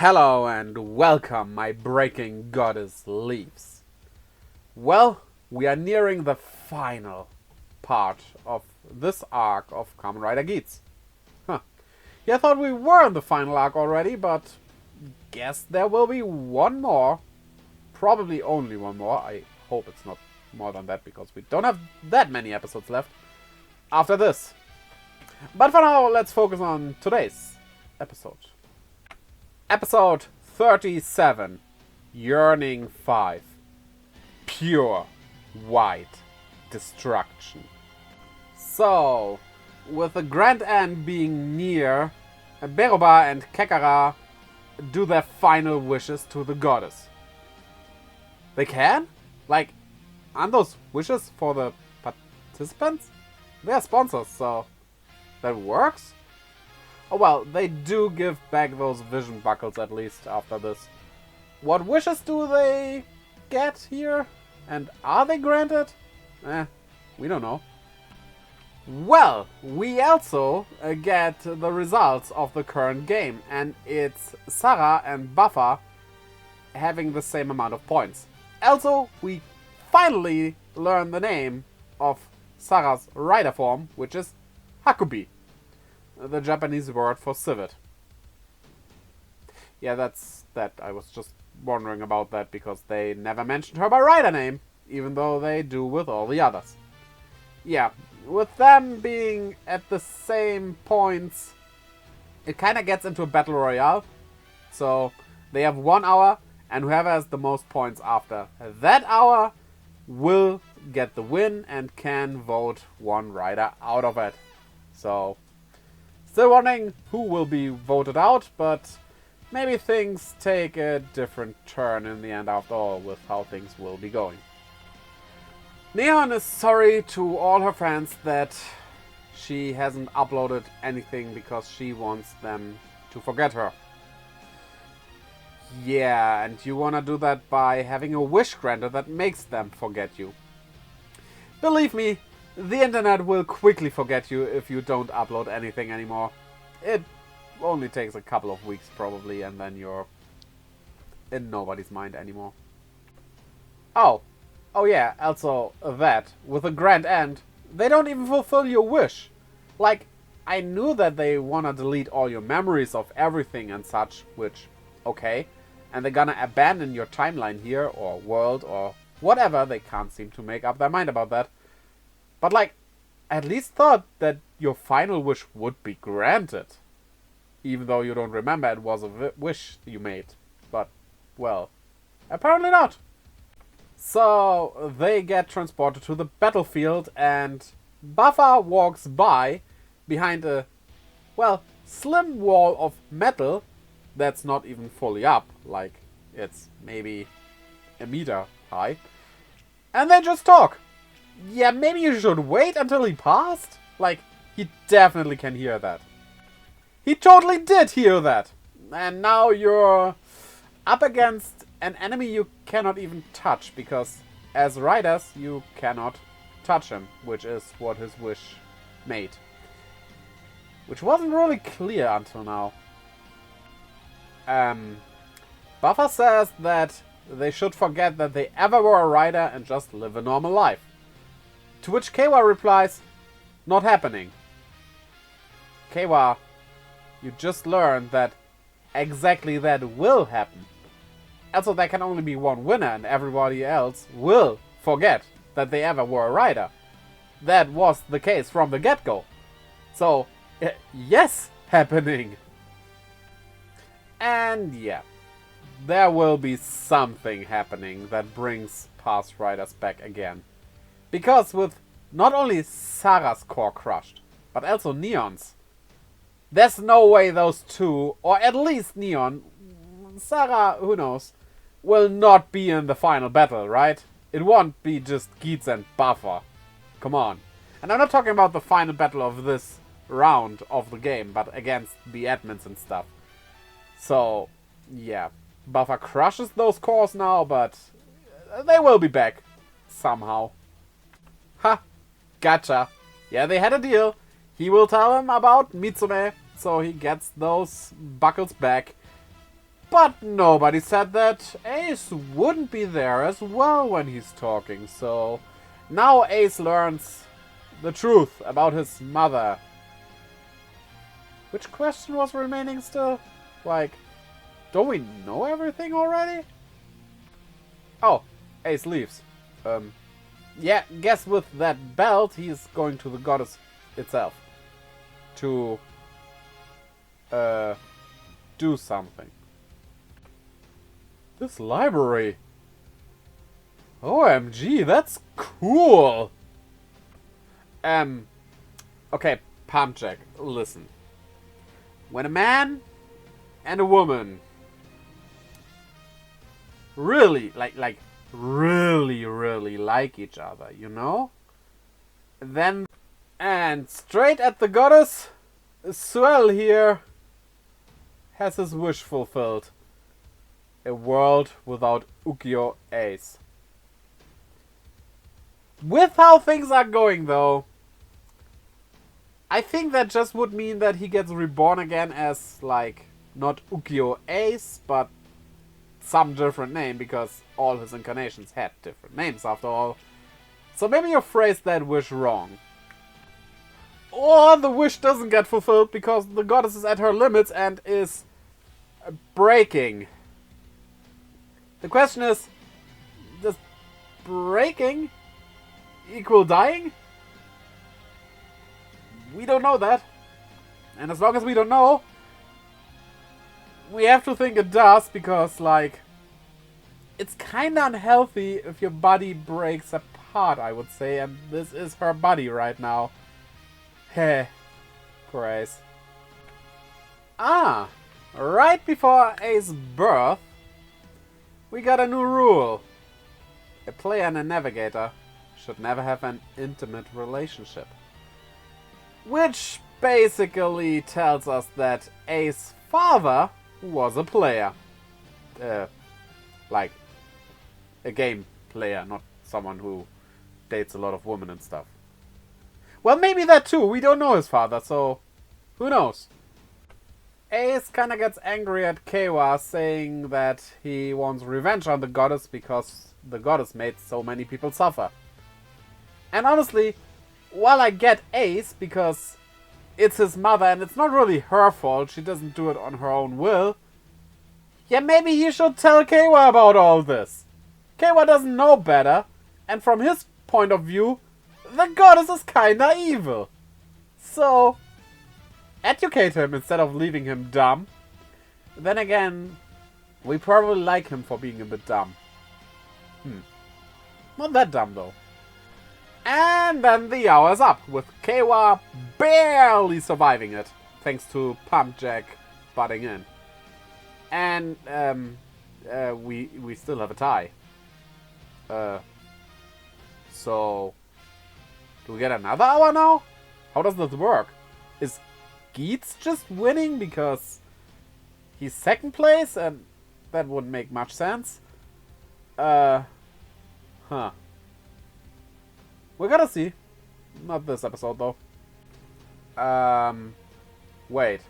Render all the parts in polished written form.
Hello and welcome, my breaking goddess Leaves. Well, we are nearing the final part of this arc of Kamen Rider Geats. Huh. Yeah, I thought we were in the final arc already, but guess there will be one more. Probably only one more. I hope it's not more than that, because we don't have that many episodes left after this. But for now, let's focus on today's episode. Episode 37, Yearning 5, Pure White Destruction. So, with the grand end being near, Beroba and Kekara do their final wishes to the goddess. They can? Like, aren't those wishes for the participants? They're sponsors, so that works? Oh well, they do give back those vision buckles at least after this. What wishes do they get here? And are they granted? We don't know. Well, we also get the results of the current game, and it's Sarah and Buffer having the same amount of points. Also, we finally learn the name of Sarah's rider form, which is Hakubi, the Japanese word for civet. Yeah, that's that. I was just wondering about that because they never mentioned her by rider name, even though they do with all the others. Yeah, with them being at the same points, it kind of gets into a battle royale. So they have 1 hour, and whoever has the most points after that hour will get the win and can vote one rider out of it. So, still wondering who will be voted out, but maybe things take a different turn in the end after all with how things will be going. Neon is sorry to all her fans that she hasn't uploaded anything because she wants them to forget her. Yeah, and you wanna do that by having a wish granted that makes them forget you. Believe me, the internet will quickly forget you if you don't upload anything anymore. It only takes a couple of weeks probably, and then you're in nobody's mind anymore. Oh yeah, also that, with a grand end, they don't even fulfill your wish. Like, I knew that they wanna delete all your memories of everything and such, which, okay, and they're gonna abandon your timeline here, or world, or whatever. They can't seem to make up their mind about that. But like, I at least thought that your final wish would be granted. Even though you don't remember it was a wish you made. But, well, apparently not. So, they get transported to the battlefield, and Buffer walks by behind a, well, slim wall of metal that's not even fully up. Like, it's maybe a meter high. And they just talk. Yeah, maybe you should wait until he passed? Like, he definitely can hear that. He totally did hear that. And now you're up against an enemy you cannot even touch, because as riders you cannot touch him, which is what his wish made. Which wasn't really clear until now. Buffer says that they should forget that they ever were a rider and just live a normal life. To which Kawa replies, not happening. Kawa, you just learned that exactly that will happen. Also, there can only be one winner, and everybody else will forget that they ever were a rider. That was the case from the get-go. So, yes, happening. And yeah, there will be something happening that brings past riders back again. Because with not only Sarah's core crushed, but also Neon's, there's no way those two, or at least Neon, Sarah, who knows, will not be in the final battle, right? It won't be just Geats and Buffer. Come on. And I'm not talking about the final battle of this round of the game, but against the admins and stuff. So, yeah. Buffer crushes those cores now, but they will be back. Somehow. Ha! Gotcha. Yeah, they had a deal. He will tell him about Mitsume, so he gets those buckles back. But nobody said that Ace wouldn't be there as well when he's talking, so now Ace learns the truth about his mother. Which question was remaining still? Like, don't we know everything already? Oh, Ace leaves. Yeah, guess with that belt he's going to the goddess itself. To, do something. This library. OMG, that's cool. Okay, Palm Jack, listen. When a man and a woman really, really like each other, you know? Then, and straight at the goddess, Suel here has his wish fulfilled. A world without Ukiyo Ace. With how things are going, though, I think that just would mean that he gets reborn again as, like, not Ukiyo Ace, but some different name, because all his incarnations had different names after all. So maybe you phrased that wish wrong. Or the wish doesn't get fulfilled because the goddess is at her limits and is breaking. The question is, does breaking equal dying? We don't know that. And as long as we don't know, we have to think it does, because, like, it's kinda unhealthy if your body breaks apart, I would say, and this is her body right now. Heh. Grace. Ah, right before Ace's birth, we got a new rule. A player and a navigator should never have an intimate relationship. Which basically tells us that Ace's father was a player. Like, a game player, not someone who dates a lot of women and stuff. Well, maybe that too. We don't know his father, so who knows? Ace kinda gets angry at Kawa, saying that he wants revenge on the goddess because the goddess made so many people suffer. And honestly, while I get Ace because it's his mother and it's not really her fault, she doesn't do it on her own will, yeah, maybe he should tell Kawa about all this. Kawa doesn't know better, and from his point of view, the goddess is kinda evil. So, educate him instead of leaving him dumb. Then again, we probably like him for being a bit dumb. Not that dumb though. And then the hour's up, with Kawa barely surviving it, thanks to Pump Jack butting in. And we still have a tie. So do we get another hour now? How does this work? Is Geats just winning because he's second place, and that wouldn't make much sense. Huh. We gotta see. Not this episode though. Wait.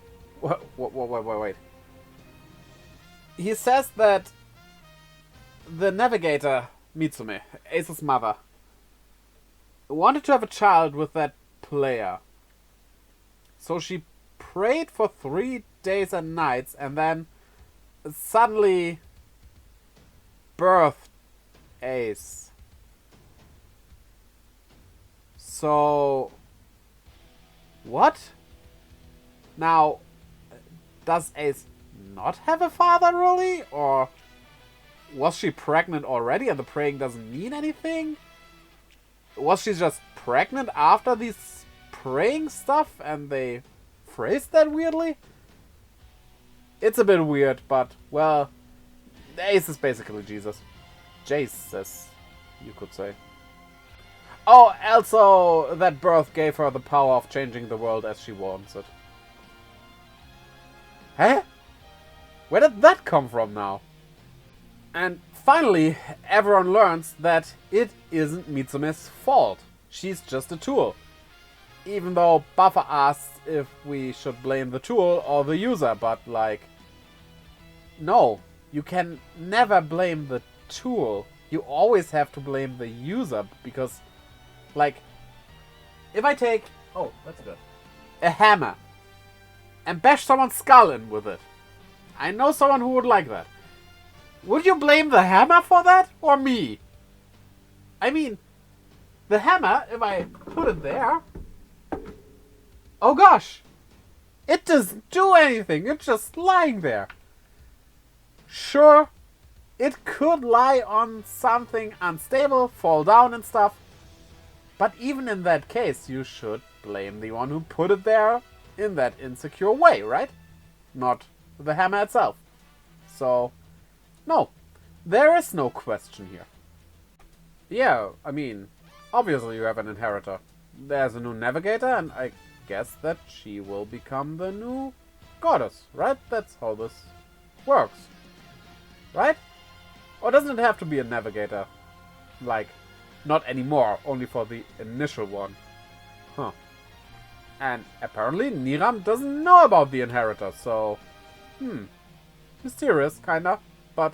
Wait. He says that the navigator, Mitsume, Ace's mother, wanted to have a child with that player. So she prayed for 3 days and nights and then suddenly birthed Ace. So, what? Now, does Ace not have a father really? Or was she pregnant already and the praying doesn't mean anything? Was she just pregnant after these praying stuff and they phrased that weirdly? It's a bit weird, but, well, Ace is basically Jesus. Jesus, you could say. Oh, also, that birth gave her the power of changing the world as she wants it. Huh? Where did that come from now? And finally, everyone learns that it isn't Mitsume's fault. She's just a tool. Even though Buffer asks if we should blame the tool or the user, but like, No, you can never blame the tool. You always have to blame the user because, like, if I take, oh, that's good, a hammer and bash someone's skull in with it, I know someone who would like that. Would you blame the hammer for that or me? I mean, the hammer, if I put it there, oh gosh, it doesn't do anything. It's just lying there. Sure, it could lie on something unstable, fall down and stuff. But even in that case, you should blame the one who put it there in that insecure way, right? Not the hammer itself. So, no, there is no question here. Yeah, I mean, obviously you have an inheritor. There's a new navigator, and I guess that she will become the new goddess, right? That's how this works. Right? Or doesn't it have to be a navigator? Like, not anymore, only for the initial one. Huh. And apparently Niram doesn't know about the inheritor, so... mysterious, kinda. But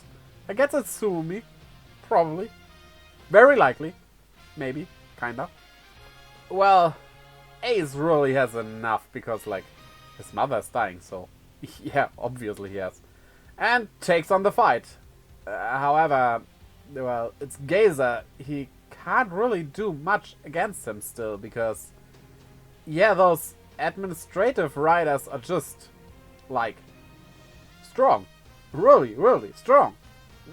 I guess it's Sumi. Probably. Very likely. Maybe. Kinda. Well, Ace really has enough because, like, his mother's dying, so... yeah, obviously he has. And takes on the fight. However, well, it's Gazer. He can't really do much against him still because, yeah, those administrative riders are just, like, strong. Really, really strong.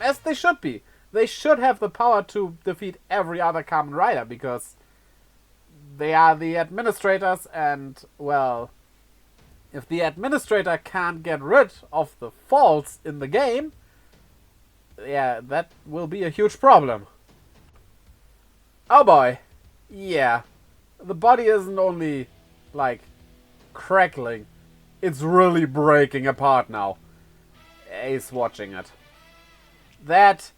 As they should be. They should have the power to defeat every other Kamen Rider because they are the administrators and, well, if the administrator can't get rid of the faults in the game, yeah, that will be a huge problem. Oh boy. Yeah. The body isn't only, like, crackling. It's really breaking apart now. Ace watching it. That...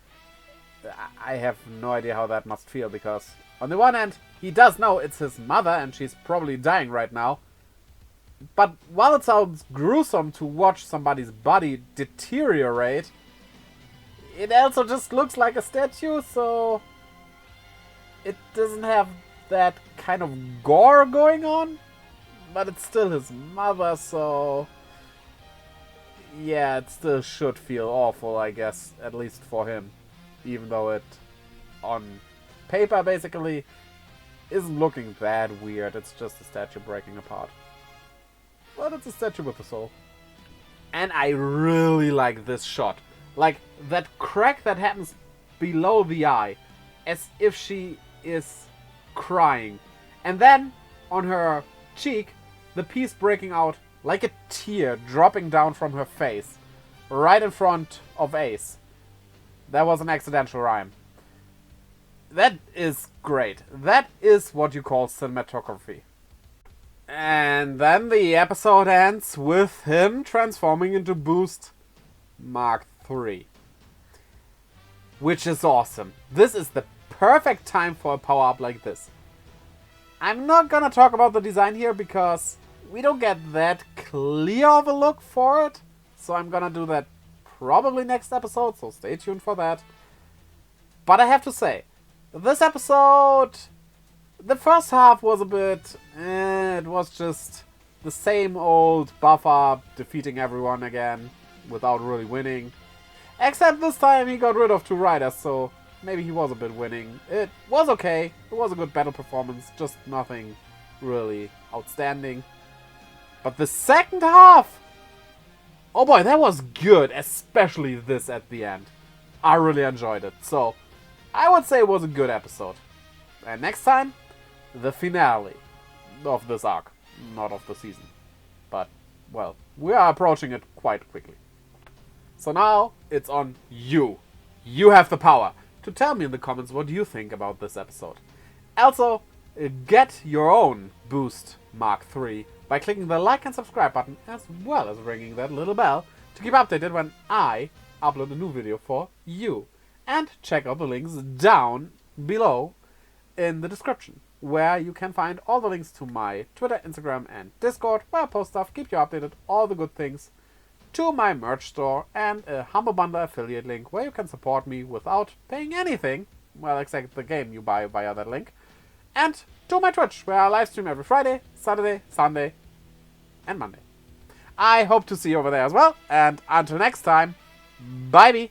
I have no idea how that must feel because, on the one hand, he does know it's his mother and she's probably dying right now. But while it sounds gruesome to watch somebody's body deteriorate, it also just looks like a statue, so it doesn't have that kind of gore going on. But it's still his mother, so yeah, it still should feel awful, I guess, at least for him. Even though it, on paper, basically, isn't looking that weird. It's just a statue breaking apart. But it's a statue with a soul. And I really like this shot. Like, that crack that happens below the eye. As if she is crying. And then, on her cheek, the piece breaking out like a tear dropping down from her face. Right in front of Ace. That was an accidental rhyme. That is great. That is what you call cinematography. And then the episode ends with him transforming into Boost Mark III. Which is awesome. This is the perfect time for a power-up like this. I'm not gonna talk about the design here because we don't get that clear of a look for it. So I'm gonna do that probably next episode, so stay tuned for that. But I have to say, this episode, the first half was a bit, it was just the same old buffer defeating everyone again without really winning. Except this time he got rid of 2 riders, so maybe he was a bit winning. It was okay, it was a good battle performance, just nothing really outstanding. But the second half, oh boy, that was good, especially this at the end. I really enjoyed it, so I would say it was a good episode. And next time, the finale of this arc, not of the season. But, well, we are approaching it quite quickly. So now, it's on you. You have the power to tell me in the comments what you think about this episode. Also, get your own Boost Mark III by clicking the like and subscribe button as well as ringing that little bell to keep updated when I upload a new video for you. And check out the links down below in the description, where you can find all the links to my Twitter, Instagram and Discord, where I post stuff, keep you updated, all the good things. to my merch store and a Humble Bundle affiliate link where you can support me without paying anything. Well, except the game you buy via that link. And to my Twitch, where I live stream every Friday, Saturday, Sunday, and Monday. I hope to see you over there as well. And until next time, bye-bye.